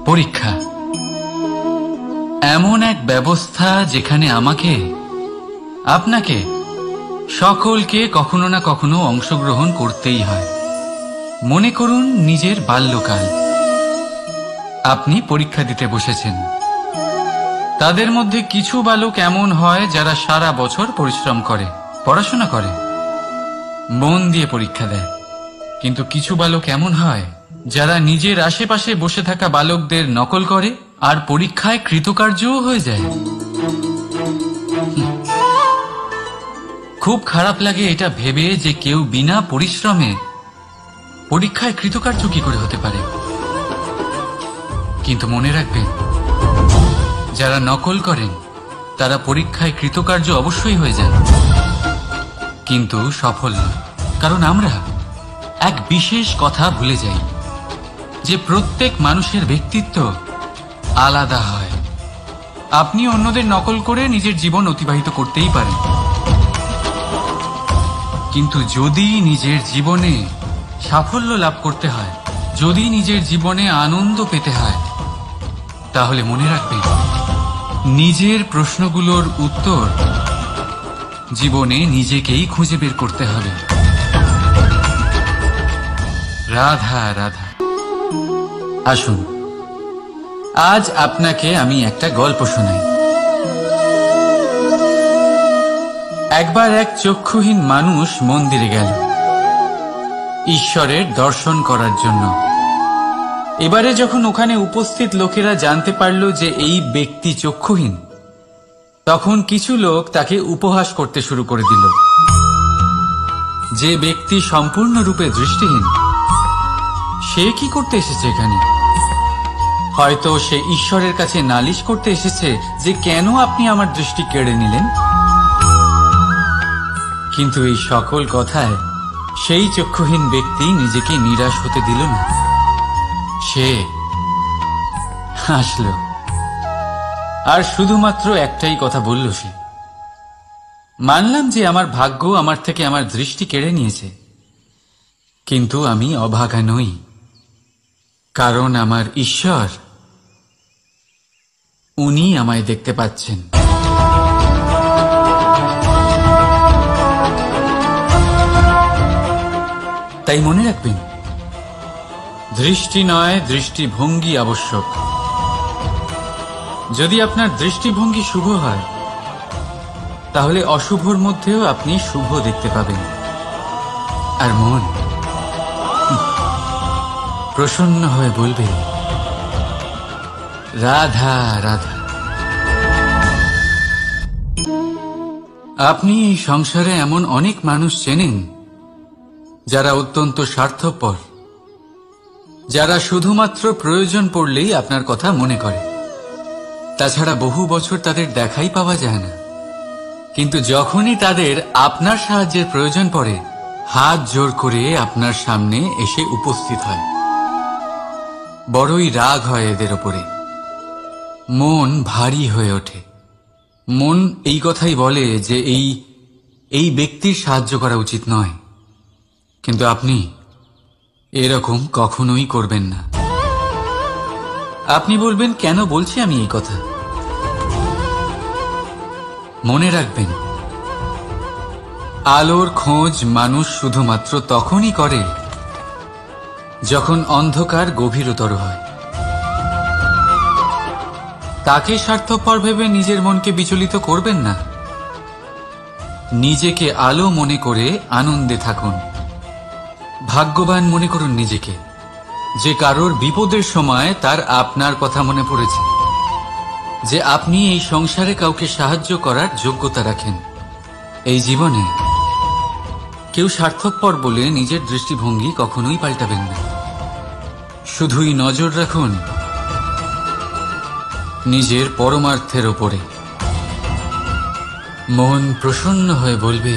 পরীক্ষা এমন এক ব্যবস্থা যেখানে আমাকে, আপনাকে, সকলকে কখনো না কখনো অংশগ্রহণ করতেই হয়। মনে করুন নিজের বাল্যকাল। আপনি পরীক্ষা দিতে বসেছেন। তাদের মধ্যে কিছু বালক এমন হয় যারা সারা বছর পরিশ্রম করে, পড়াশোনা করে, মন দিয়ে পরীক্ষা দেয়। কিন্তু কিছু বালক এমন হয় যারা নিজের আশেপাশে বসে থাকা বালকদের নকল করে আর পরীক্ষায় কৃতকার্যও হয়ে যায়। খুব খারাপ লাগে এটা ভেবে যে কেউ বিনা পরিশ্রমে পরীক্ষায় কৃতকার্য কি করে হতে পারে। কিন্তু মনে রাখবেন, যারা নকল করেন তারা পরীক্ষায় কৃতকার্য অবশ্যই হয়ে যান, কিন্তু সফল নয়। কারণ আমরা এক বিশেষ কথা ভুলে যাই যে প্রত্যেক মানুষের ব্যক্তিত্ব আলাদা হয়। আপনি অন্যদের নকল করে নিজের জীবন অতিবাহিত করতেই পারেন, কিন্তু যদি নিজের জীবনে সাফল্য লাভ করতে হয়, যদি নিজের জীবনে আনন্দ পেতে হয়, তাহলে মনে রাখবেন নিজের প্রশ্নগুলোর উত্তর জীবনে নিজেকেই খুঁজে বের করতে হবে। রাধা রাধা। আসুন আজ আপনাকে আমি একটা গল্প শোনাই। একবার এক চক্ষুহীন মানুষ মন্দিরে গেল ঈশ্বরের দর্শন করার জন্য। এবারে যখন ওখানে উপস্থিত লোকেরা জানতে পারল যে এই ব্যক্তি চক্ষুহীন, তখন কিছু লোক তাকে উপহাস করতে শুরু করে দিল। যে ব্যক্তি সম্পূর্ণরূপে দৃষ্টিহীন, সে কি করতে এসেছে এখানে? হয়তো সে ঈশ্বরের কাছে নালিশ করতে এসেছে যে কেন আপনি আমার দৃষ্টি কেড়ে নিলেন। কিন্তু এই সকল কথায় সেই চক্ষুহীন ব্যক্তি নিজেকে নিরাশ হতে দিল না। সে হাসল আর শুধুমাত্র একটাই কথা বলল সে, মানলাম যে আমার ভাগ্য আমার থেকে আমার দৃষ্টি কেড়ে নিয়েছে, কিন্তু আমি অভাগা নই, কারণ আমার ঈশ্বর, উনি আমায় দেখতে পাচ্ছেন। তাই মনে রাখবেন, দৃষ্টি নয় দৃষ্টিভঙ্গি আবশ্যক। যদি আপনার দৃষ্টিভঙ্গি শুভ হয়, তাহলে অশুভর মধ্যেও আপনি শুভ দেখতে পাবেন। আর মন প্রসন্ন হয়ে বলবে, রাধা রাধা। আপনি এই সংসারে এমন অনেক মানুষ চেনেন যারা অত্যন্ত স্বার্থপর, যারা শুধুমাত্র প্রয়োজন পড়লেই আপনার কথা মনে করে। তাছাড়া বহু বছর তাদের দেখাই পাওয়া যায় না, কিন্তু যখনই তাদের আপনার সাহায্যের প্রয়োজন পড়ে, হাত জোর করে আপনার সামনে এসে উপস্থিত হয়। বড়ই রাগ হয় এদের ওপরে, মন ভারী হয়ে ওঠে। মন এই কথাই বলে যে এই ব্যক্তির সাহায্য করা উচিত নয়, কিন্তু আপনি এরকম কখনোই করবেন না। আপনি বলবেন, কেন বলছি আমি এই কথা? মনে রাখবেন, আলোর খোঁজ মানুষ শুধুমাত্র তখনই করে যখন অন্ধকার গভীরতর হয়। তাকে স্বার্থপর ভেবে নিজের মনকে বিচলিত করবেন না। নিজেকে আলো মনে করে আনন্দে থাকুন। ভাগ্যবান মনে করুন নিজেকে, যে কারোর বিপদের সময় তার আপনার কথা মনে পড়েছে, যে আপনি এই সংসারে কাউকে সাহায্য করার যোগ্যতা রাখেন। এই জীবনে কেউ স্বার্থপর বলে নিজের দৃষ্টিভঙ্গি কখনোই পাল্টাবেন না। শুধুই নজর রাখুন নিজের পরমার্থের ওপরে। মন প্রসন্ন হয়ে বলবে,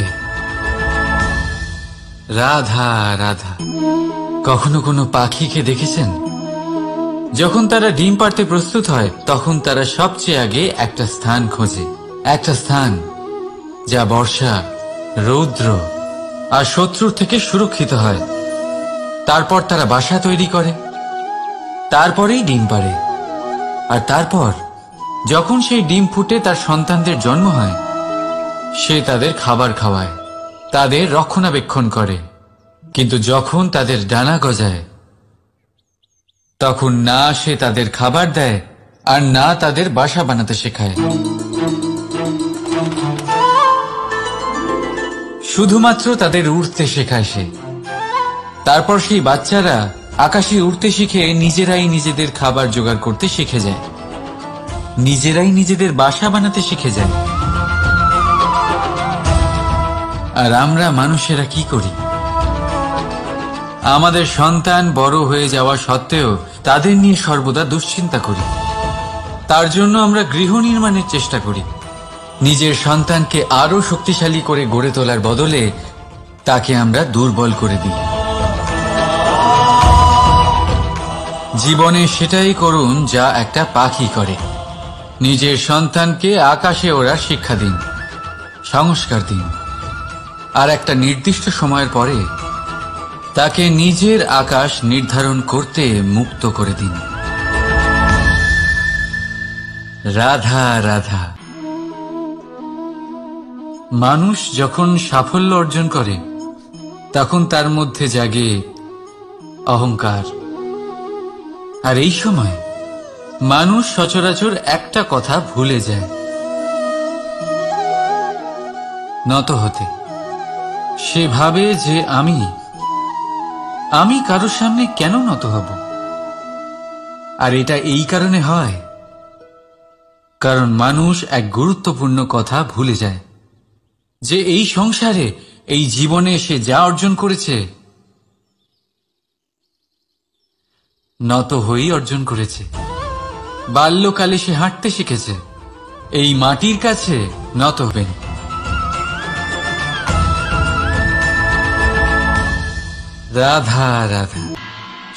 রাধা রাধা। কখনো কোনো পাখিকে দেখেছেন? যখন তারা ডিম পাড়তে প্রস্তুত হয়, তখন তারা সবচেয়ে আগে একটা স্থান খোঁজে, একটা স্থান যা বর্ষা, রৌদ্র আর শত্রুর থেকে সুরক্ষিত হয়। তারপর তারা বাসা তৈরি করে, তারপরেই ডিম পাড়ে। আর তারপর যখন সেই ডিম ফুটে তার সন্তানদের জন্ম হয়, সে তাদের খাবার খাওয়ায়, তাদের রক্ষণাবেক্ষণ করে। কিন্তু যখন তাদের ডানা গজায়, তখন না সে তাদের খাবার দেয় আর না তাদের বাসা বানাতে শেখায়। শুধুমাত্র তাদের উড়তে শেখায় সে। তারপর সেই বাচ্চারা আকাশে উড়তে শিখে নিজেরাই নিজেদের খাবার জোগাড় করতে শিখে যায়, নিজেরাই নিজেদের বাসা বানাতে শিখে যায়। আর আমরা মানুষেরা কি করি? আমাদের সন্তান বড় হয়ে যাওয়া সত্ত্বেও তাদের নিয়ে সর্বদা দুশ্চিন্তা করি। তার জন্য আমরা গৃহ নির্মাণের চেষ্টা করি। নিজের সন্তানকে আরো শক্তিশালী করে গড়ে তোলার বদলে তাকে আমরা দুর্বল করে দিই। জীবনে সেটাই করুন যা একটা পাখি করে। নিজের সন্তানকে আকাশে ওড়ার শিক্ষা দিন, সংস্কার দিন, আর একটা নির্দিষ্ট সময়ের পরে তাকে নিজের আকাশ নির্ধারণ করতে মুক্ত করে দিন। রাধা রাধা। মানুষ যখন সাফল্য অর্জন করে তখন তার মধ্যে জাগে অহংকার। আর এই সময় মানুষ সচরাচর একটা কথা ভুলে যায়, নত হতে। সে ভাবে যে আমি কারোর সামনে কেন নত হব? আর এটা এই কারণে হয় কারণ মানুষ এক গুরুত্বপূর্ণ কথা ভুলে যায়, যে এই সংসারে, এই জীবনে সে যা অর্জন করেছে নত হয়েই অর্জন করেছে। বাল্যকালে সে হাঁটতে শিখেছে, এই মাটির কাছে নত হবেন। রাধা রাধা।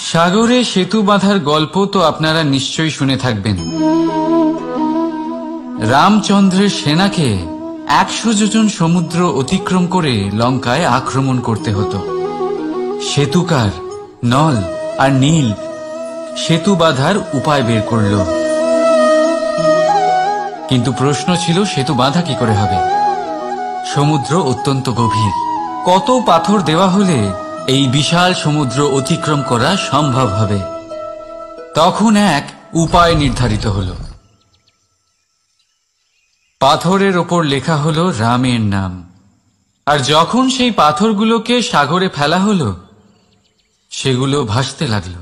সাগরে সেতু বাঁধার গল্প তো আপনারা নিশ্চয়ই শুনে থাকবেন। রামচন্দ্রের সেনাকে 100 যোজন সমুদ্র অতিক্রম করে লঙ্কায় আক্রমণ করতে হতো। সেতুকার নল আর নীল সেতু বাঁধার উপায় বের করল, কিন্তু প্রশ্ন ছিল সেতু বাঁধা কি করে হবে? সমুদ্র অত্যন্ত গভীর, কত পাথর দেওয়া হলে এই বিশাল সমুদ্র অতিক্রম করা সম্ভব হবে? তখন এক উপায় নির্ধারিত হল। পাথরের ওপর লেখা হলো রামের নাম। আর যখন সেই পাথরগুলোকে সাগরে ফেলা হলো, সেগুলো ভাসতে লাগলো।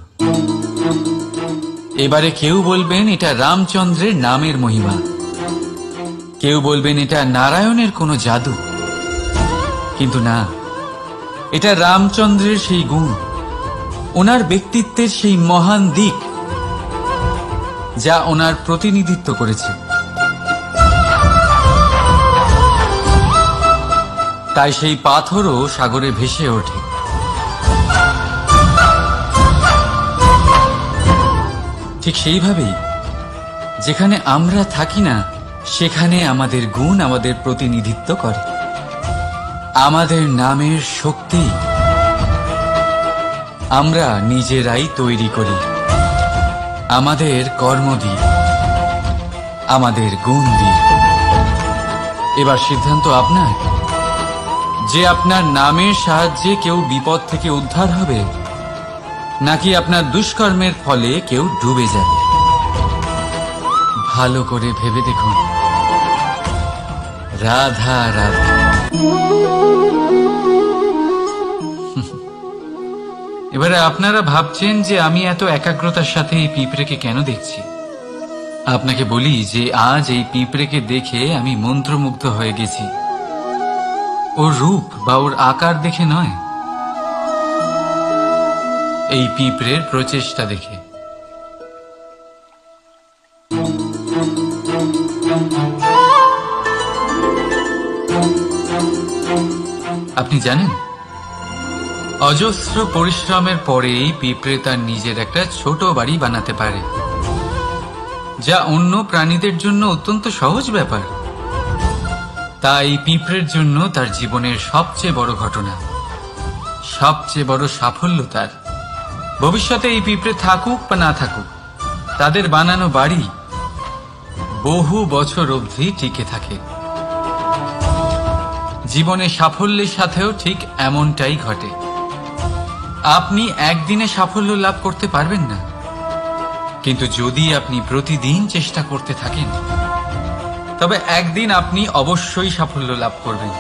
এবারে কেউ বলবেন এটা রামচন্দ্রের নামের মহিমা, কেউ বলবেন এটা নারায়ণের কোনো জাদু। কিন্তু না, এটা রামচন্দ্রের সেই গুণ, ওনার ব্যক্তিত্বের সেই মহান দিক যা ওনার প্রতিনিধিত্ব করেছে। তাই সেই পাথরও সাগরে ভেসে ওঠে। ঠিক সেইভাবেই যেখানে আমরা থাকি না, সেখানে আমাদের গুণ আমাদের প্রতিনিধিত্ব করে। আমাদের নামের শক্তি আমরা নিজেরাই তৈরি করি, আমাদের কর্ম দিয়ে, আমাদের গুণ দিয়ে। এবার সিদ্ধান্ত আপনার, যে আপনার নামের সাহায্যে কেউ বিপদ থেকে উদ্ধার হবে, নাকি আপনার দুষ্কর্মের ফলে কেউ ডুবে যাবে। ভালো করে ভেবে দেখুন। রাধা রাধা। এবারে আপনারা ভাবছেন যে আমি এত একাগ্রতার সাথে এই পিঁপড়েকে কেন দেখছি। আপনাকে বলি যে আজ এই পিঁপড়েকে দেখে আমি মন্ত্রমুগ্ধ হয়ে গেছি। ওর রূপ বা ওর আকার দেখে নয়, এই পিঁপড়ের প্রচেষ্টা দেখে। আপনি জানেন, অজস্র পরিশ্রমের পরেই পিঁপড়ে তার নিজের একটা ছোট বাড়ি বানাতে পারে, যা অন্য প্রাণীদের জন্য অত্যন্ত সহজ ব্যাপার। তাই পিঁপড়ের জন্য তার জীবনের সবচেয়ে বড় ঘটনা, সবচেয়ে বড় সাফল্য তার। ভবিষ্যতে এই পিঁপড়ে থাকুক বা না থাকুক, তাদের বানানো বাড়ি বহু বছর অবধি টিকে থাকে। জীবনে সাফল্যের সাথেও ঠিক এমনটাই ঘটে। আপনি একদিনে সাফল্য লাভ করতে পারবেন না, কিন্তু যদি আপনি প্রতিদিন চেষ্টা করতে থাকেন তবে একদিন আপনি অবশ্যই সাফল্য লাভ করবেন।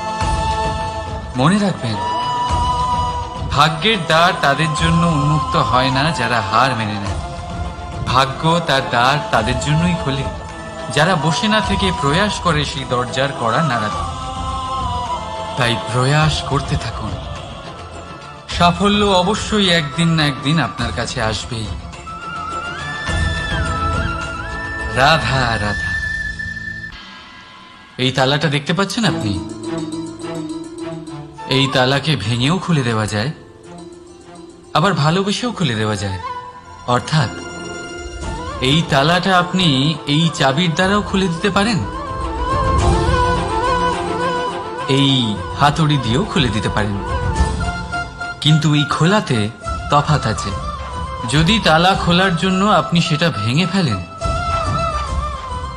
মনে রাখবেন, ভাগ্যের দ্বার তাদের জন্য উন্মুক্ত হয় না যারা হার মেনে নেয়। ভাগ্য তার দ্বার তাদের জন্যই খোলে যারা বসে না থেকে প্রয়াস করে সেই দরজার কড়া নাড়াতে। তাই প্রয়াস করতে থাকুন। সাফল্য অবশ্যই একদিন না একদিন আপনার কাছে আসবেই। রাধা রাধা। এই তালাটা দেখতে পাচ্ছেন আপনি? এই তালাকে ভেঙেও খুলে দেওয়া যায়, আবার ভালোবেসেও খুলে দেওয়া যায়। অর্থাৎ এই তালাটা আপনি এই চাবির দ্বারাও খুলে দিতে পারেন, এই হাতুড়ি দিয়েও খুলে দিতে পারেন। কিন্তু এই খোলাতে তফাৎ আছে। যদি তালা খোলার জন্য আপনি সেটা ভেঙে ফেলেন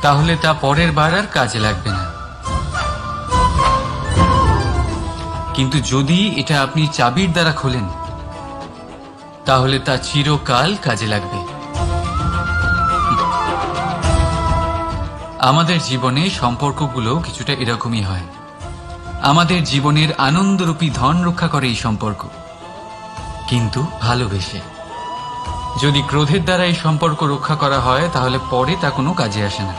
তাহলে তা পরের বার আর কাজে লাগবে না। কিন্তু যদি এটা আপনি চাবির দ্বারা খোলেন তাহলে তা চিরকাল কাজে লাগবে। আমাদের জীবনে সম্পর্কগুলো কিছুটা এরকমই হয়। আমাদের জীবনের আনন্দরূপী ধন রক্ষা করে এই সম্পর্ক, কিন্তু ভালোবেসে। যদি ক্রোধের দ্বারা এই সম্পর্ক রক্ষা করা হয় তাহলে পরে তা কোনো কাজে আসে না।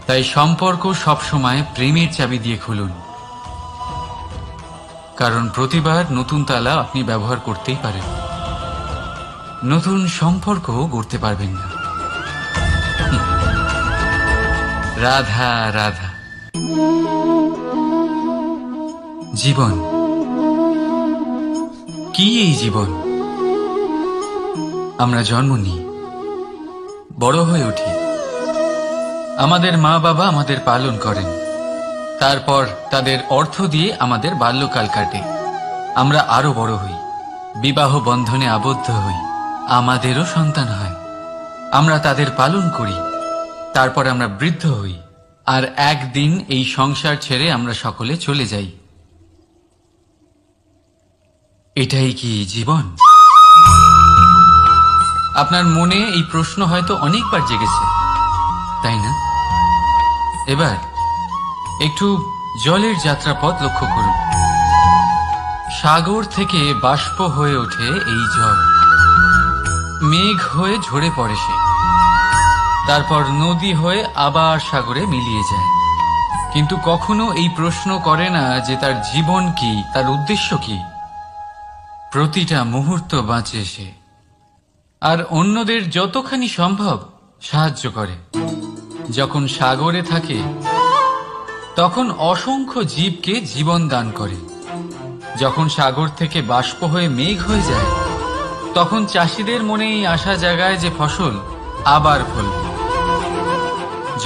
তাই সম্পর্ক সবসময় প্রেমের চাবি দিয়ে খুলুন, কারণ প্রতিবার নতুন তালা আপনি ব্যবহার করতেই পারেন, নতুন সম্পর্ক গড়তে পারবেন না। রাধা রাধা। জীবন কি? এই জীবন আমরা জন্ম নিই, বড় হয়ে উঠি, আমাদের মা বাবা আমাদের পালন করেন, তারপর তাদের অর্থ দিয়ে আমাদের বাল্যকাল কাটে। আমরা আরো বড় হই, বিবাহ বন্ধনে আবদ্ধ হই, আমাদেরও সন্তান হয়, আমরা তাদের পালন করি, তারপর আমরা বৃদ্ধ হই, আর একদিন এই সংসার ছেড়ে আমরা সকলে চলে যাই। এটাই কি জীবন? আপনার মনে এই প্রশ্ন হয়তো অনেকবার জেগেছে, তাই না? এবার একটু জলের যাত্রাপথ লক্ষ্য করুন। সাগর থেকে বাষ্প হয়ে ওঠে এই জল, মেঘ হয়ে ঝরে পড়ে সে, তারপর নদী হয়ে আবার সাগরে মিলিয়ে যায়। কিন্তু কখনো এই প্রশ্ন করে না যে তার জীবন কি, তার উদ্দেশ্য কি। প্রতিটা মুহূর্ত বাঁচে সে, আর অন্যদের যতখানি সম্ভব সাহায্য করে। যখন সাগরে থাকে তখন অসংখ্য জীবকে জীবন দান করে। যখন সাগর থেকে বাষ্প হয়ে মেঘ হয়ে যায় তখন চাষিদের মনে এই আশা জাগায় যে ফসল আবার ফলবে।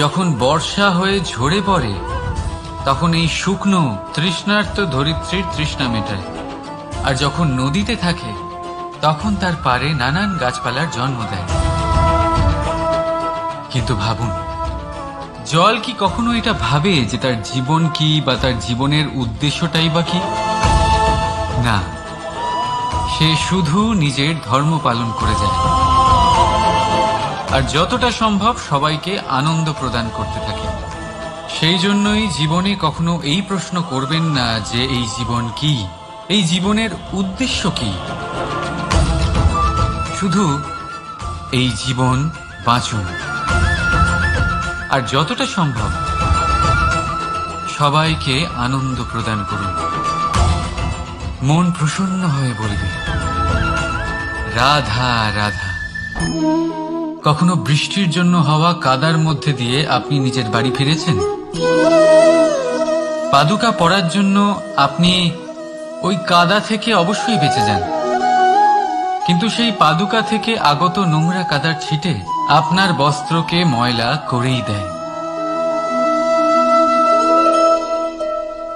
যখন বর্ষা হয়ে ঝরে পড়ে তখন এই শুকনো তৃষ্ণার্ত ধরিত্রীর তৃষ্ণা মেটায়। আর যখন নদীতে থাকে তখন তার পাড়ে নানান গাছপালার জন্ম দেয়। কিন্তু ভাবুন, জল কি কখনো এটা ভাবে যে তার জীবন কি বা তার জীবনের উদ্দেশ্যটাই বা কি? না, সে শুধু নিজের ধর্ম পালন করে যায়, আর যতটা সম্ভব সবাইকে আনন্দ প্রদান করতে থাকে। সেই জন্যই জীবনে কখনো এই প্রশ্ন করবেন না যে এই জীবন কি, এই জীবনের উদ্দেশ্য কি। শুধু এই জীবন বাঁচুন, আর যতটা সম্ভব সবাইকে আনন্দ প্রদান করুন। মন প্রসন্ন হয়ে বলবে রাধা রাধা। কখনো বৃষ্টির জন্য হওয়া কাদার মধ্যে দিয়ে আপনি নিজের বাড়ি ফিরেছেন? পাদুকা পরার জন্য আপনি ওই কাদা থেকে অবশ্যই বেঁচে যান, কিন্তু সেই পাদুকা থেকে আগত নোংরা কাদার ছিটে আপনার বস্ত্রকে ময়লা করেই দেয়।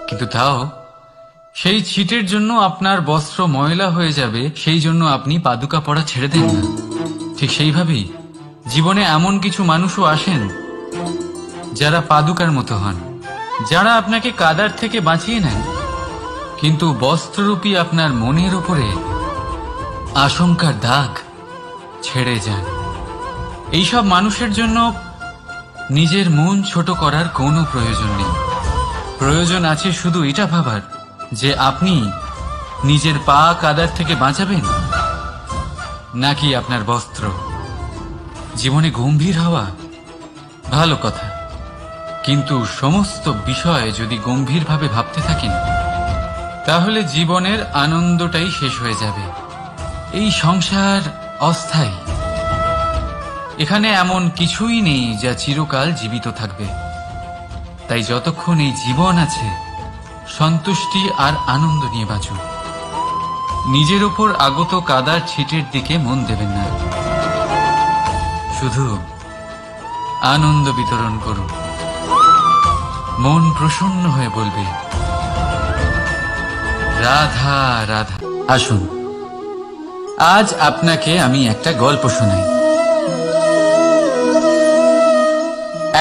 কিন্তু তাও সেই ছিটের জন্য আপনার বস্ত্র ময়লা হয়ে যাবে, সেই জন্য আপনি পাদুকা পরা ছেড়ে দেন না। ঠিক সেইভাবেই জীবনে এমন কিছু মানুষও আসেন যারা পাদুকার মতো হন, যারা আপনাকে কাদার থেকে বাঁচিয়ে নেন, কিন্তু বস্ত্ররূপী আপনার মনের উপরে আশঙ্কার দাগ ছেড়ে যান। এইসব মানুষের জন্য নিজের মন ছোট করার কোনো প্রয়োজন নেই। প্রয়োজন আছে শুধু এটা ভাবার যে আপনি নিজের পা কাদার থেকে বাঁচাবেন নাকি আপনার বস্ত্র। জীবনে গম্ভীর হওয়া ভালো কথা, কিন্তু সমস্ত বিষয় যদি গম্ভীরভাবে ভাবতে থাকেন তাহলে জীবনের আনন্দটাই শেষ হয়ে যাবে। এই সংসার অস্থায়ী, এখানে এমন কিছুই নেই যা চিরকাল জীবিত থাকবে। তাই যতক্ষণ এই জীবন আছে সন্তুষ্টি আর আনন্দ নিয়ে বাঁচুন। নিজের উপর আগত কাদার ছিটের দিকে মন দেবেন না, শুধু আনন্দ বিতরণ করুন। মন প্রসন্ন হয়ে বলবে রাধা রাধা। আসুন, আজ আপনাকে আমি একটা গল্প শোনাই।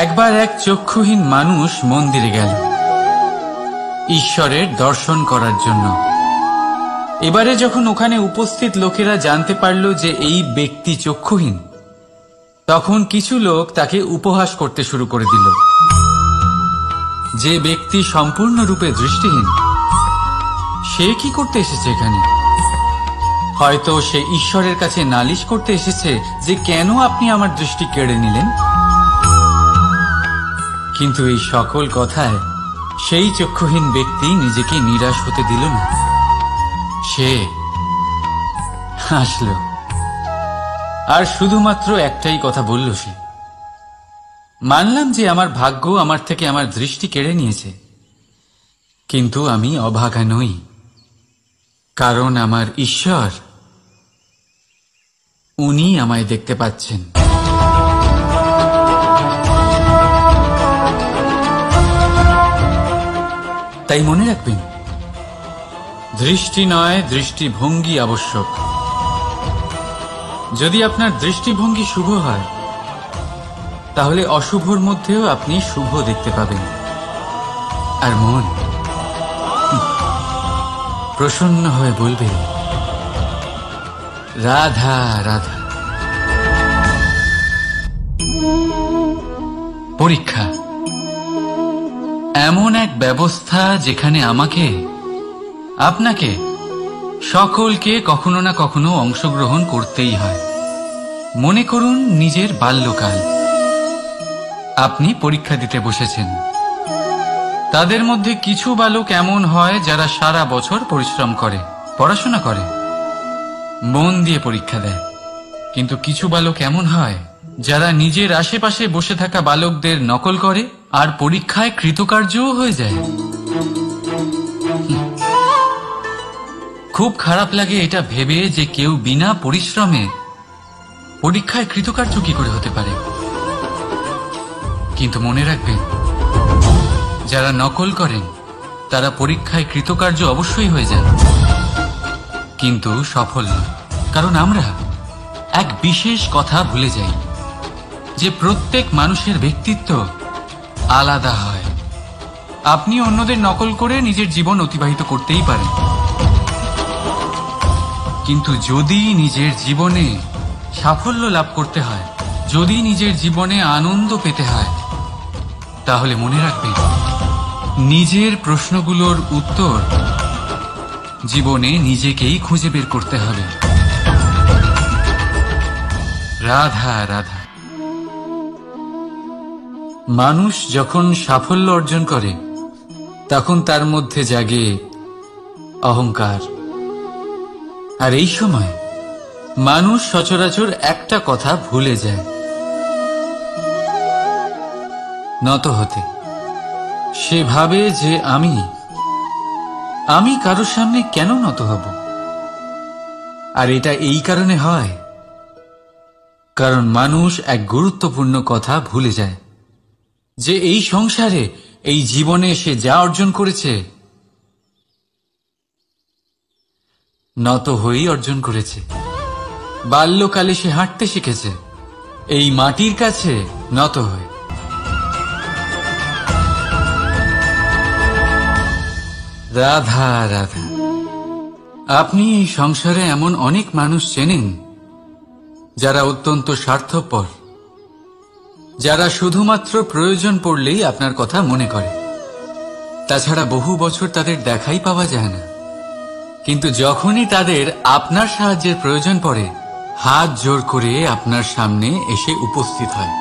একবার এক চক্ষুহীন মানুষ মন্দিরে গেল ঈশ্বরের দর্শন করার জন্য। এবারে যখন ওখানে উপস্থিত লোকেরা জানতে পারল যে এই ব্যক্তি চক্ষুহীন, তখন কিছু লোক তাকে উপহাস করতে শুরু করে দিল। যে ব্যক্তি সম্পূর্ণরূপে দৃষ্টিহীন, সে কি করতে এসেছে এখানে? হয়তো সে ঈশ্বরের কাছে নালিশ করতে এসেছে যে কেন আপনি আমার দৃষ্টি কেড়ে নিলেন। কিন্তু এই সকল কথায় সেই চক্ষুহীন ব্যক্তি নিজেকে নিরাশ হতে দিল না। সে হাসল আর শুধুমাত্র একটাই কথা বলল সে, মানলাম যে আমার ভাগ্য আমার থেকে আমার দৃষ্টি কেড়ে নিয়েছে, কিন্তু আমি অভাগা নই, কারণ আমার ঈশ্বর, উনি আমায় দেখতে পাচ্ছেন। তাই মনে রাখবেন, দৃষ্টি নয় দৃষ্টিভঙ্গি আবশ্যক। যদি আপনার দৃষ্টিভঙ্গি শুভ হয় তাহলে অশুভর মধ্যেও আপনি শুভ দেখতে পাবেন। আর মন প্রসন্ন হয়ে বলবে রাধা রাধা। পরীক্ষা এমন এক ব্যবস্থা যেখানে আমাকে, আপনাকে, সকলকে কখনো না কখনো অংশগ্রহণ করতেই হয়। মনে করুন নিজের বাল্যকাল। আপনি পরীক্ষা দিতে বসেছেন। তাদের মধ্যে কিছু বালক এমন হয় যারা সারা বছর পরিশ্রম করে, পড়াশোনা করে, মন দিয়ে পরীক্ষা দেয়। কিন্তু কিছু বালক এমন হয় যারা নিজের আশেপাশে বসে থাকা বালকদের নকল করে আর পরীক্ষায় কৃতকার্যও হয়ে যায়। খুব খারাপ লাগে এটা ভেবে যে কেউ বিনা পরিশ্রমে পরীক্ষায় কৃতকার্য কি করে হতে পারে। কিন্তু মনে রাখবেন, যারা নকল করেন তারা পরীক্ষায় কৃতকার্য অবশ্যই হয়ে যান, কিন্তু সফল নয়। কারণ আমরা এক বিশেষ কথা ভুলে যাই যে প্রত্যেক মানুষের ব্যক্তিত্ব আলাদা হয়। আপনি অন্যদের নকল করে নিজের জীবন অতিবাহিত করতেই পারেন, কিন্তু যদি নিজের জীবনে সাফল্য লাভ করতে হয়, যদি নিজের জীবনে আনন্দ পেতে হয়, তাহলে মনে রাখবেন, নিজের প্রশ্নগুলোর উত্তর জীবনে নিজেকেই খুঁজে বের করতে হবে। রাধা রাধা। মানুষ যখন সাফল্য অর্জন করে তখন তার মধ্যে জাগে অহংকার। আর এই সময় মানুষ সচরাচর একটা কথা ভুলে যায়, নত হতে। সে ভাবে যে আমি কারোর সামনে কেন নত হব। আর এটা এই কারণে হয় কারণ মানুষ এক গুরুত্বপূর্ণ কথা ভুলে যায়, যে এই সংসারে, এই জীবনে সে যা অর্জন করেছে নত হয়েই অর্জন করেছে। বাল্যকালে সে হাঁটতে শিখেছে এই মাটির কাছে নত হয়ে। রাধা রাধা, আপনি এই সংসারে এমন অনেক মানুষ চেনেন যারা অত্যন্ত স্বার্থপর, যারা শুধুমাত্র প্রয়োজন পড়লেই আপনার কথা মনে করে। তাছাড়া বহু বছর তাদের দেখাই পাওয়া যায় না, কিন্তু যখনই তাদের আপনার সাহায্যের প্রয়োজন পড়ে হাত জোর করে আপনার সামনে এসে উপস্থিত হয়।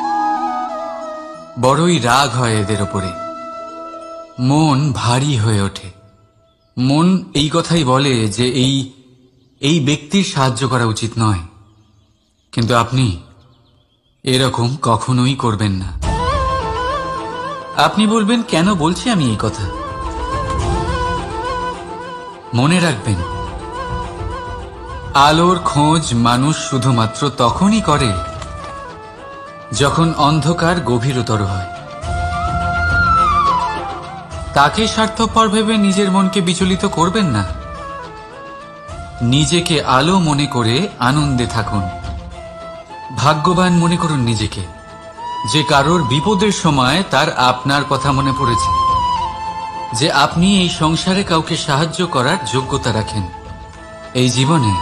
বড়ই রাগ হয় এদের ওপরে, মন ভারী হয়ে ওঠে। মন এই কথাই বলে যে এই ব্যক্তির সাহায্য করা উচিত নয়, কিন্তু আপনি এরকম কখনোই করবেন না। আপনি বলবেন, কেন বলছি আমি এই কথা? মনে রাখবেন, আলোর খোঁজ মানুষ শুধুমাত্র তখনই করে যখন অন্ধকার গভীরতর হয়। তাকে স্বার্থপর ভেবে নিজের মনকে বিচলিত করবেন না। নিজেকে আলো মনে করে আনন্দে থাকুন। ভাগ্যবান মনে করুন নিজেকে, যে কারোর বিপদের সময় তার আপনার কথা মনে পড়েছে, যে আপনি এই সংসারে কাউকে সাহায্য করার যোগ্যতা রাখেন। এই জীবনে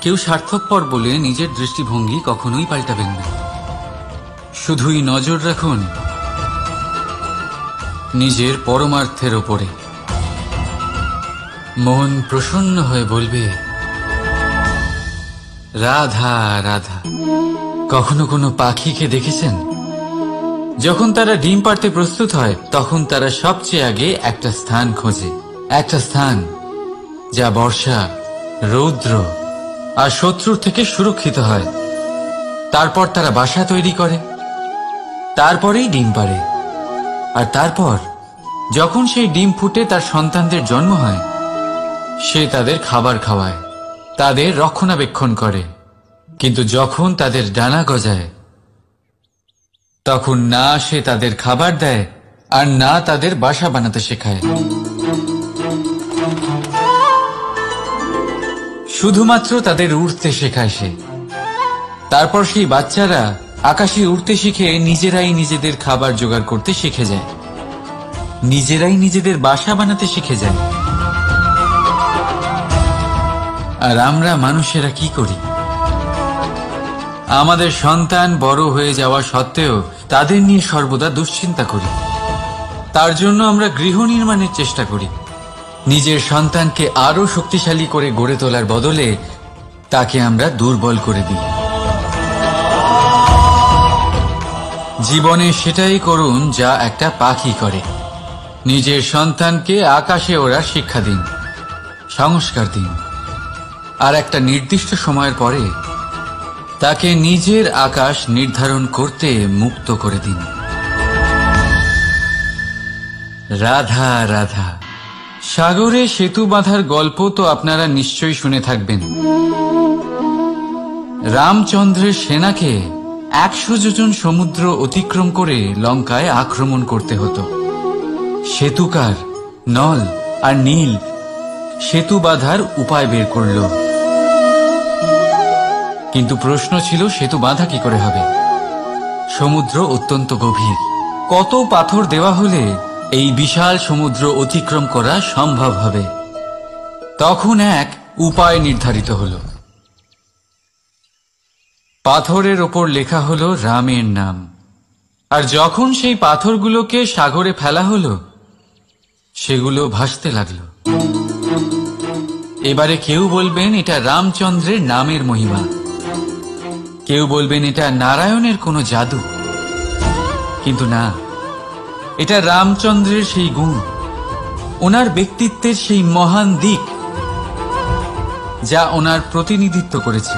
কেউ স্বার্থপর বলে নিজের দৃষ্টিভঙ্গি কখনোই পাল্টাবেন না। শুধুই নজর রাখুন নিজের পরমার্থের ওপরে। মন প্রসন্ন হয়ে বলবে, রাধা রাধা। কখনো কোনো পাখিকে দেখেছেন? যখন তারা ডিম পাড়তে প্রস্তুত হয় তখন তারা সবচেয়ে আগে একটা স্থান খোঁজে, একটা স্থান যা বর্ষা, রৌদ্র আর শত্রুর থেকে সুরক্ষিত হয়। তারপর তারা বাসা তৈরি করে, তারপরেই ডিম পাড়ে। আর তারপর যখন সেই ডিম ফুটে তার সন্তানদের জন্ম হয়, সে তাদের খাবার খাওয়ায়, তাদের রক্ষণাবেক্ষণ করে। কিন্তু যখন তাদের ডানা গজায়, তখন না সে তাদের খাবার দেয় আর না তাদের বাসা বানাতে শেখায়। শুধুমাত্র তাদের উড়তে শেখায় সে। তারপর সেই বাচ্চারা আকাশে উড়তে শিখে নিজেরাই নিজেদের খাবার জোগাড় করতে শিখে যায়, নিজেরাই নিজেদের বাসা বানাতে শিখে যায়। আর আমরা মানুষেরা কি করি? আমাদের সন্তান বড় হয়ে যাওয়া সত্ত্বেও তাদের নিয়ে সর্বদা দুশ্চিন্তা করি। তার জন্য আমরা গৃহ নির্মাণের চেষ্টা করি। নিজের সন্তানকে আরো শক্তিশালী করে গড়ে তোলার বদলে তাকে আমরা দুর্বল করে দিই। জীবনে সেটাই করুন যা একটা পাখি করে। নিজের সন্তানকে আকাশে ওড়ার শিক্ষা দিন, সংস্কার দিন, আর একটা নির্দিষ্ট সময়ের পরে তাকে নিজের আকাশ নির্ধারণ করতে মুক্ত করে দিন। রাধা রাধা। সাগরে সেতু বাঁধার গল্প তো আপনারা নিশ্চয়ই শুনে থাকবেন। রামচন্দ্রের সেনাকে 100 যোজন সমুদ্র অতিক্রম করে লঙ্কায় আক্রমণ করতে হতো। সেতুকার নল আর নীল সেতু বাঁধার উপায় বের করল, কিন্তু প্রশ্ন ছিল সেতু বাঁধা কি করে হবে? সমুদ্র অত্যন্ত গভীর। কত পাথর দেওয়া হলে এই বিশাল সমুদ্র অতিক্রম করা সম্ভব হবে? তখন এক উপায় নির্ধারিত হল। পাথরের ওপর লেখা হলো রামের নাম। আর যখন সেই পাথরগুলোকে সাগরে ফেলা হলো, সেগুলো ভাসতে লাগলো। এবারে কেউ বলবেন এটা রামচন্দ্রের নামের মহিমা, কেউ বলবেন এটা নারায়ণের কোনো জাদু। কিন্তু না, এটা রামচন্দ্রের সেই গুণ, ওনার ব্যক্তিত্বের সেই মহান দিক যা ওনার প্রতিনিধিত্ব করেছে।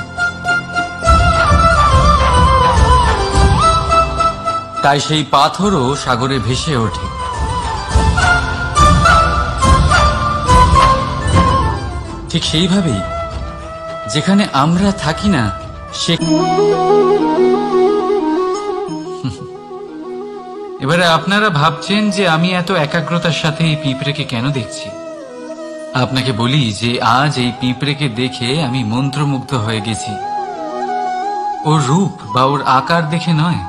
তাই সেই পাথরও সাগরে ভেসে ওঠে। ঠিক সেইভাবেই যেখানে আমরা থাকি না, সে এবারে আপনারা ভাবছেন যে আমি এত একাগ্রতার সাথে এই পিঁপড়েকে কেন দেখছি। আপনাকে বলি যে আজ এই পিঁপড়েকে দেখে আমি মন্ত্রমুগ্ধ হয়ে গেছি। ওর রূপ বা ওর আকার দেখে নয়,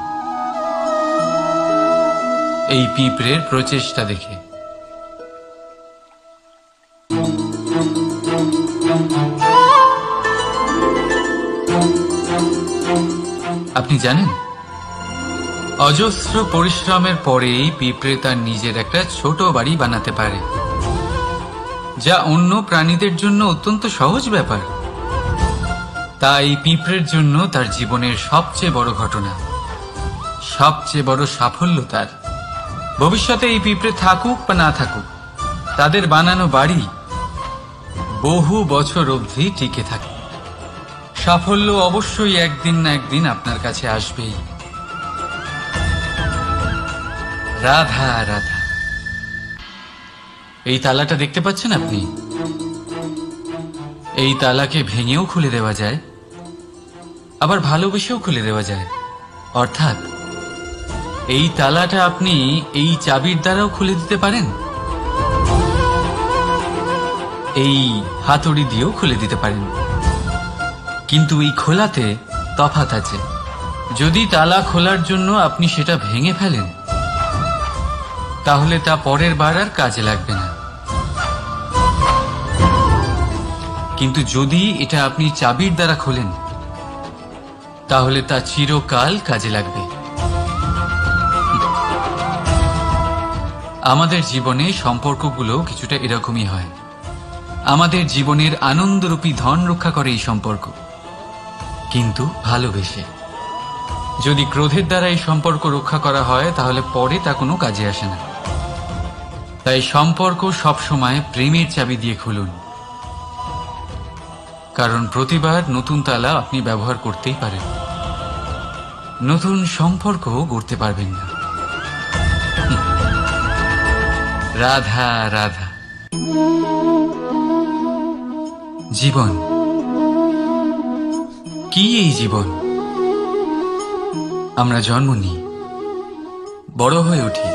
এই পিঁপড়ের প্রচেষ্টা দেখে। আপনি জানেন, অজস্র পরিশ্রমের পরেই পিঁপড়ে তার নিজের একটা ছোট বাড়ি বানাতে পারে, যা অন্য প্রাণীদের জন্য অত্যন্ত সহজ ব্যাপার। তাই পিঁপড়ের জন্য তার জীবনের সবচেয়ে বড় ঘটনা, সবচেয়ে বড় সাফল্য তার। ভবিষ্যতে এই পিঁপড়ে থাকুক বা না থাকুক, তাদের বানানো বাড়ি বহু বছর অবধি টিকে থাকে। সাফল্য অবশ্যই একদিন না একদিন আপনার কাছে আসবেই। রাধা রাধা। এই তালাটা দেখতে পাচ্ছেন আপনি? এই তালাকে ভেঙেও খুলে দেওয়া যায়, আবার ভালোবেসেও খুলে দেওয়া যায়। অর্থাৎ এই তালাটা আপনি এই চাবির দ্বারাও খুলে দিতে পারেন, এই হাতুড়ি দিয়েও খুলে দিতে পারেন। কিন্তু এই খোলাতে তফাৎ আছে। যদি তালা খোলার জন্য আপনি সেটা ভেঙে ফেলেন, তাহলে তা পরের বার আর কাজে লাগবে না। কিন্তু যদি এটা আপনি চাবির দ্বারা খোলেন, তাহলে তা চিরকাল কাজে লাগবে। আমাদের জীবনে সম্পর্কগুলো কিছুটা এরকমই হয়। আমাদের জীবনের আনন্দরূপী ধন রক্ষা করে এই সম্পর্ক, কিন্তু ভালোবেসে। যদি ক্রোধের দ্বারা এই সম্পর্ক রক্ষা করা হয়, তাহলে পরে তা কোনো কাজে আসে না। তাই সম্পর্ক সবসময় প্রেমের চাবি দিয়ে খুলুন, কারণ প্রতিবার নতুন তালা আপনি ব্যবহার করতেই পারেন, নতুন সম্পর্ক গড়তে পারবেন না। রাধা রাধা। জীবন কি? এই জীবন আমরা জন্ম নিই, বড় হয়ে উঠি,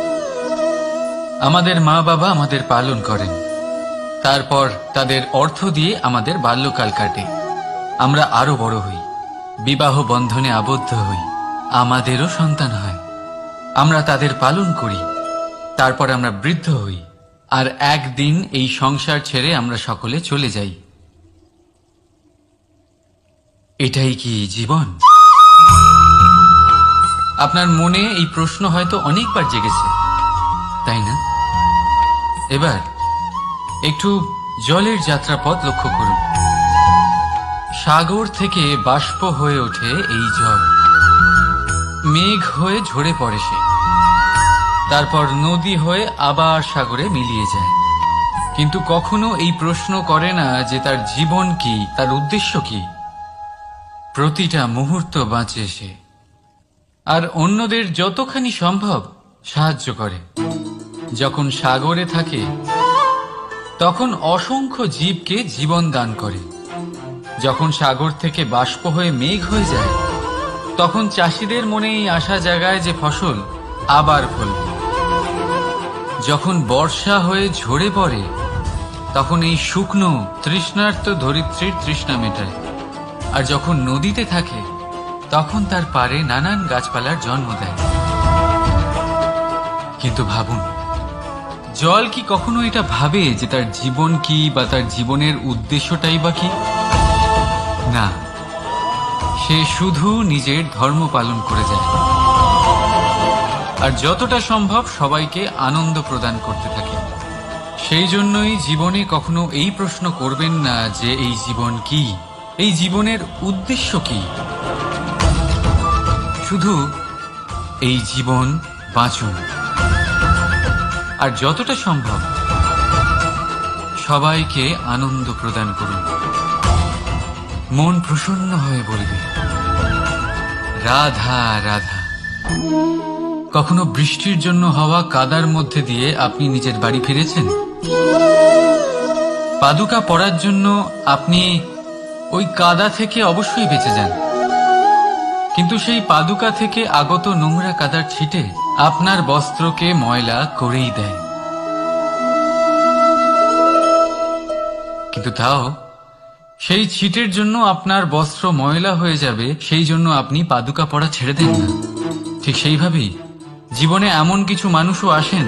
আমাদের মা বাবা আমাদের পালন করেন, তারপর তাদের অর্থ দিয়ে আমাদের বাল্যকাল কাটে। আমরা আরো বড় হই, বিবাহ বন্ধনে আবদ্ধ হই, আমাদেরও সন্তান হয়, আমরা তাদের পালন করি, তারপর আমরা বৃদ্ধ হই, আর একদিন এই সংসার ছেড়ে আমরা সকলে চলে যাই। এটাই কি জীবন? আপনার মনে এই প্রশ্ন হয়তো অনেকবার জেগেছে, তাই না? এবার একটু জলের যাত্রাপথ লক্ষ্য করুন। সাগর থেকে বাষ্প হয়ে ওঠে এই জল, মেঘ হয়ে ঝরে পড়ে সে, তারপর নদী হয়ে আবার সাগরে মিলিয়ে যায়। কিন্তু কখনো এই প্রশ্ন করে না যে তার জীবন কি, তার উদ্দেশ্য কি। প্রতিটা মুহূর্ত বাঁচে সে, আর অন্যদের যতখানি সম্ভব সাহায্য করে। যখন সাগরে থাকে, তখন অসংখ্য জীবকে জীবন দান করে। যখন সাগর থেকে বাষ্প হয়ে মেঘ হয়ে যায়, তখন চাষিদের মনে এই আশা জাগায় যে ফসল আবার ফলবে। যখন বর্ষা হয়ে ঝরে পড়ে, তখন এই শুকনো তৃষ্ণার্ত ধরিত্রীর তৃষ্ণা মেটায়। আর যখন নদীতে থাকে, তখন তার পাড়ে নানান গাছপালার জন্ম দেয়। কিন্তু ভাবুন, জল কি কখনো এটা ভাবে যে তার জীবন কি বা তার জীবনের উদ্দেশ্যটাই বা কি? না, সে শুধু নিজের ধর্ম পালন করে যায়, আর যতটা সম্ভব সবাইকে আনন্দ প্রদান করতে থাকে। সেই জন্যই জীবনে কখনো এই প্রশ্ন করবেন না যে এই জীবন কি, এই জীবনের উদ্দেশ্য কি। শুধু এই জীবন বাঁচুন, আর যতটা সম্ভব সবাইকে আনন্দ প্রদান করুন। মন প্রসন্ন হয়ে বলবে রাধা রাধা। কখনো বৃষ্টির জন্য হওয়া কাদার মধ্যে দিয়ে আপনি নিজের বাড়ি ফিরেছেন? পাদুকা পরার জন্য আপনি ওই কাদা থেকে অবশ্যই বেঁচে যান, কিন্তু সেই পাদুকা থেকে আগত নোংরা কাদার ছিটে আপনার বস্ত্রকে ময়লা করেই দেয়। কিন্তু তাও সেই ছিটের জন্য আপনার বস্ত্র ময়লা হয়ে যাবে, সেই জন্য আপনি পাদুকা পরা ছেড়ে দেন না। ঠিক সেইভাবেই জীবনে এমন কিছু মানুষও আসেন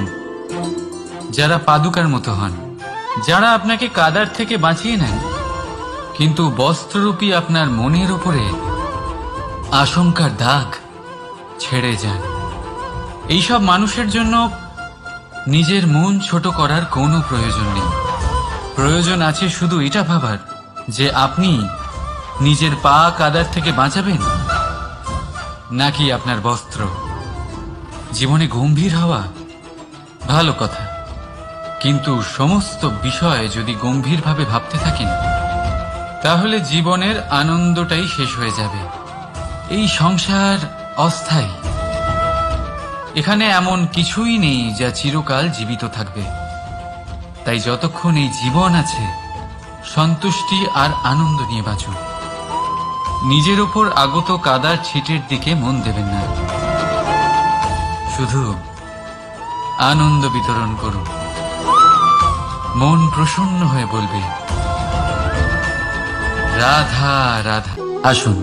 যারা পাদুকার মতো হন, যারা আপনাকে কাদার থেকে বাঁচিয়ে নেন, কিন্তু বস্ত্ররূপী আপনার মনের উপরে আশঙ্কার দাগ ছেড়ে যান। এইসব মানুষের জন্য নিজের মন ছোট করার কোনো প্রয়োজন নেই। প্রয়োজন আছে শুধু এটা ভাবার যে আপনি নিজের পা কাদার থেকে বাঁচাবেন নাকি আপনার বস্ত্র। জীবনে গম্ভীর হওয়া ভালো কথা, কিন্তু সমস্ত বিষয় যদি গম্ভীরভাবে ভাবতে থাকেন তাহলে জীবনের আনন্দটাই শেষ হয়ে যাবে। এই সংসার অস্থায়ী, এখানে এমন কিছুই নেই যা চিরকাল জীবিত থাকবে। তাই যতক্ষণ এই জীবন আছে সন্তুষ্টি আর আনন্দ নিয়ে বাঁচুন। নিজের ওপর আগত কাদার ছিটের দিকে মন দেবেন না, শুধু আনন্দ বিতরণ করুন। মন প্রসন্ন হয়ে বলবে রাধা রাধা। আসুন,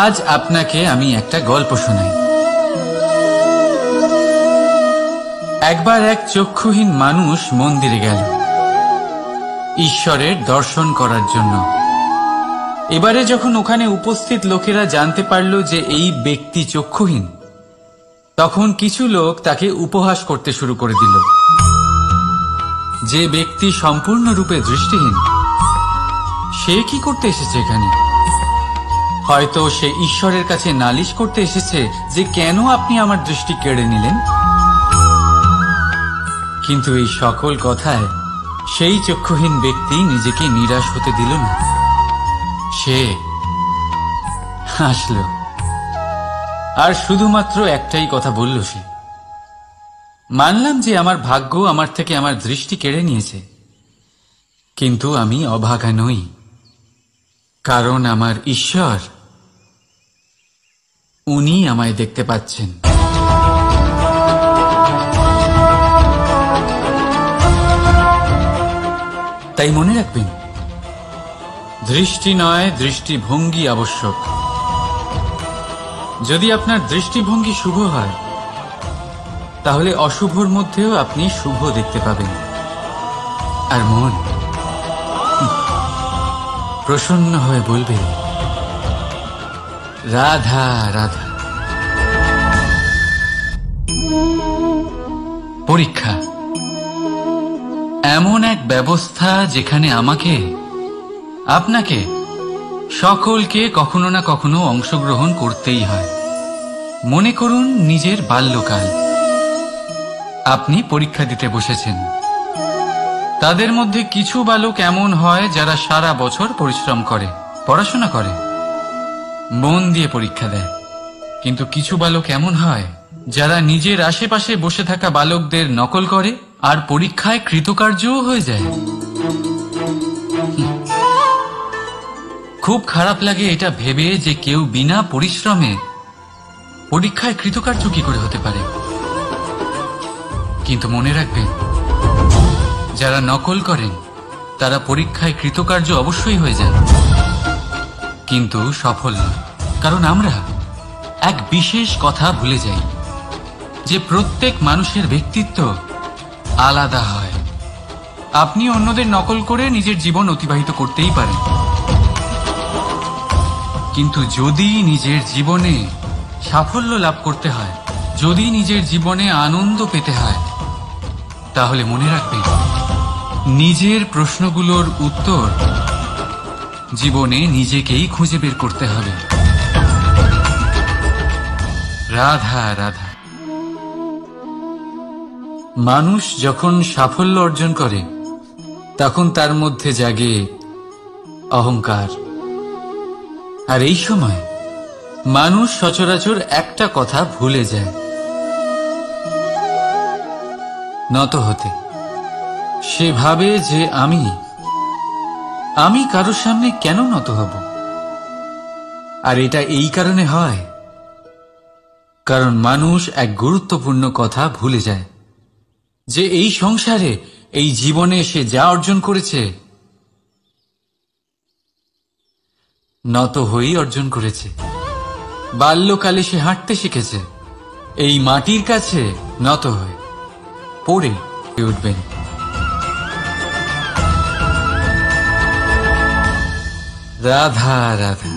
আজ আপনাকে আমি একটা গল্প শোনাই। একবার এক চক্ষুহীন মানুষ মন্দিরে গেল ঈশ্বরের দর্শন করার জন্য। এবারে যখন ওখানে উপস্থিত লোকেরা জানতে পারল যে এই ব্যক্তি চক্ষুহীন, তখন কিছু লোক তাকে উপহাস করতে শুরু করে দিল। যে ব্যক্তি সম্পূর্ণরূপে দৃষ্টিহীন, সে কি করতে এসেছে এখানে? হয়তো সে ঈশ্বরের কাছে নালিশ করতে এসেছে যে কেন আপনি আমার দৃষ্টি কেড়ে নিলেন। কিন্তু এই সকল কথায় সেই চক্ষুহীন ব্যক্তি নিজেকে নিরাশ হতে দিল না। সে হাসল আর শুধুমাত্র একটাই কথা বলল সে, মানলাম যে আমার ভাগ্য আমার থেকে আমার দৃষ্টি কেড়ে নিয়েছে, কিন্তু আমি অভাগা নই, কারণ আমার ঈশ্বর উনি আমায় দেখতে পাচ্ছেন। তাই মনে রাখবেন, দৃষ্টি নয় দৃষ্টিভঙ্গি আবশ্যক। যদি আপনার দৃষ্টিভঙ্গি শুভ হয় তাহলে অশুভর মধ্যেও আপনি শুভ দেখতে পাবেন। আর মন প্রসন্ন হয়ে বলবে রাধা রাধা। পরীক্ষা এমন এক ব্যবস্থা যেখানে আমাকে, আপনাকে, সকলকে কখনো না কখনো অংশগ্রহণ করতেই হয়। মনে করুন নিজের বাল্যকাল। আপনি পরীক্ষা দিতে বসেছেন। তাদের মধ্যে কিছু বালক এমন হয় যারা সারা বছর পরিশ্রম করে, পড়াশোনা করে, মন দিয়ে পরীক্ষা দেয়। কিন্তু কিছু বালক এমন হয় যারা নিজের আশেপাশে বসে থাকা বালকদের নকল করে আর পরীক্ষায় কৃতকার্যও হয়ে যায়। খুব খারাপ লাগে এটা ভেবে যে কেউ বিনা পরিশ্রমে পরীক্ষায় কৃতকার্য কি করে হতে পারে। কিন্তু মনে রাখবেন, যারা নকল করেন তারা পরীক্ষায় কৃতকার্য অবশ্যই হয়ে যায়, কিন্তু সফল নয়। কারণ আমরা এক বিশেষ কথা ভুলে যাই যে প্রত্যেক মানুষের ব্যক্তিত্ব আলাদা হয়। আপনি অন্যদের নকল করে নিজের জীবন অতিবাহিত করতেই পারেন, কিন্তু যদি নিজের জীবনে সাফল্য লাভ করতে হয়, যদি নিজের জীবনে আনন্দ পেতে হয়, তাহলে মনে রাখবেন, নিজের প্রশ্নগুলোর উত্তর জীবনে নিজেকেই খুঁজে বের করতে হবে। রাধা রাধা। মানুষ যখন সাফল্য অর্জন করে তখন তার মধ্যে জাগে অহংকার। আর এই সময় মানুষ সচরাচর একটা কথা ভুলে যায়, নত হতে। সে ভাবে যে আমি কারোর সামনে কেন নত হব। আর এটা এই কারণে হয় কারণ মানুষ এক গুরুত্বপূর্ণ কথা ভুলে যায়, যে এই সংসারে, এই জীবনে সে যা অর্জন করেছে নত হয়েই অর্জন করেছে। বাল্যকালে সে হাঁটতে শিখেছে এই মাটির কাছে নত হয়ে, পড়ে উঠবেন। রাধা রাধা।